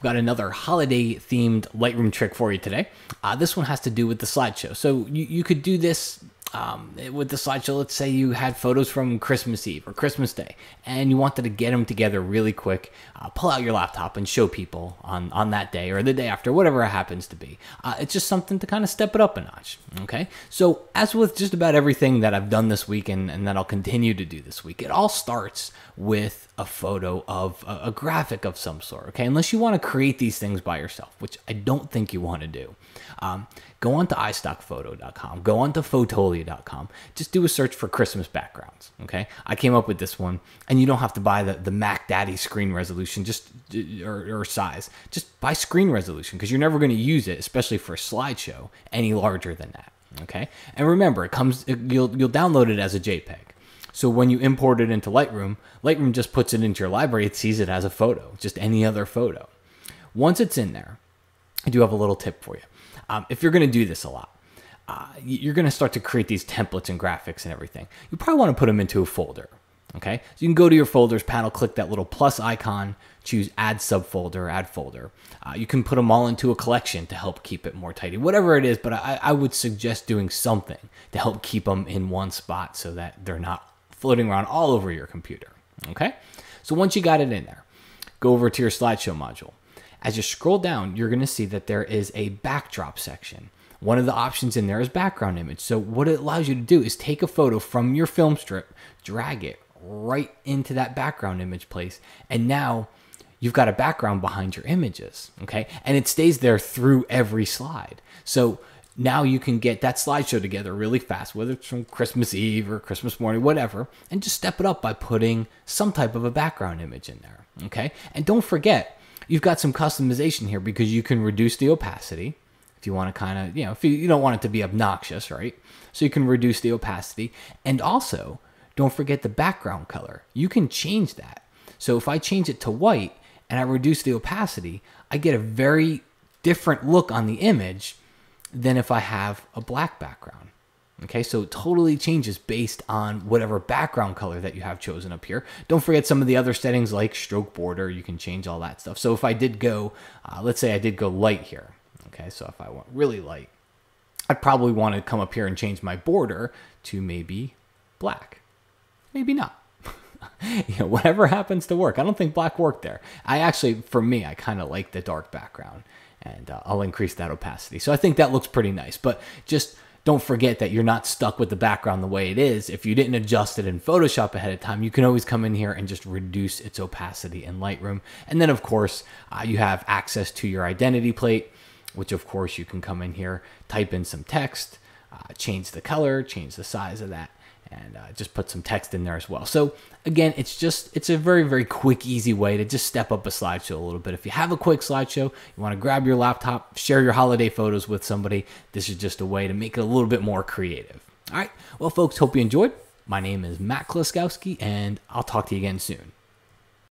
We've got another holiday themed Lightroom trick for you today. This one has to do with the slideshow. So you could do this with the slideshow. Let's say you had photos from Christmas Eve or Christmas Day and you wanted to get them together really quick. Pull out your laptop and show people on that day or the day after, whatever it happens to be. It's just something to kind of step it up a notch. Okay, so as with just about everything that I've done this week and that I'll continue to do this week, it all starts with a photo of a graphic of some sort. Okay, unless you want to create these things by yourself, which I don't think you want to do. Go on to iStockPhoto.com, go on to Fotolia.com, just do a search for Christmas backgrounds, okay? I came up with this one, and you don't have to buy the Mac Daddy screen resolution or size. Just buy screen resolution, because you're never going to use it, especially for a slideshow, any larger than that, okay? And remember, you'll download it as a JPEG. So when you import it into Lightroom, Lightroom just puts it into your library, it sees it as a photo, just any other photo. Once it's in there, I do have a little tip for you. If you're going to do this a lot, you're going to start to create these templates and graphics and everything. You probably want to put them into a folder, okay? So you can go to your folders panel, click that little plus icon, choose add subfolder, add folder. You can put them all into a collection to help keep it more tidy, whatever it is, but I would suggest doing something to help keep them in one spot so that they're not floating around all over your computer, okay? So once you got it in there, go over to your slideshow module. As you scroll down, you're going to see that there is a backdrop section. One of the options in there is background image. So what it allows you to do is take a photo from your film strip, drag it right into that background image place, and now you've got a background behind your images, okay? And it stays there through every slide. So now you can get that slideshow together really fast, whether it's from Christmas Eve or Christmas morning, whatever, and just step it up by putting some type of a background image in there, okay? And don't forget, you've got some customization here because you can reduce the opacity if you want to kind of, if you don't want it to be obnoxious, right? So you can reduce the opacity. And also, don't forget the background color. You can change that. So if I change it to white and I reduce the opacity, I get a very different look on the image than if I have a black background. Okay, so it totally changes based on whatever background color that you have chosen up here. Don't forget some of the other settings like stroke border. You can change all that stuff. So if I did go, let's say I did go light here. Okay, so if I want really light, I'd probably want to come up here and change my border to maybe black. Maybe not. Whatever happens to work. I don't think black worked there. For me, I kind of like the dark background, and I'll increase that opacity. So I think that looks pretty nice, but just don't forget that you're not stuck with the background the way it is. If you didn't adjust it in Photoshop ahead of time, you can always come in here and just reduce its opacity in Lightroom. And then, of course, you have access to your identity plate, which, of course, you can come in here, type in some text, change the color, change the size of that, and just put some text in there as well. So again, it's a very, very quick, easy way to just step up a slideshow a little bit. If you have a quick slideshow, you want to grab your laptop, share your holiday photos with somebody, this is just a way to make it a little bit more creative. All right, well, folks, hope you enjoyed. My name is Matt Kloskowski, and I'll talk to you again soon.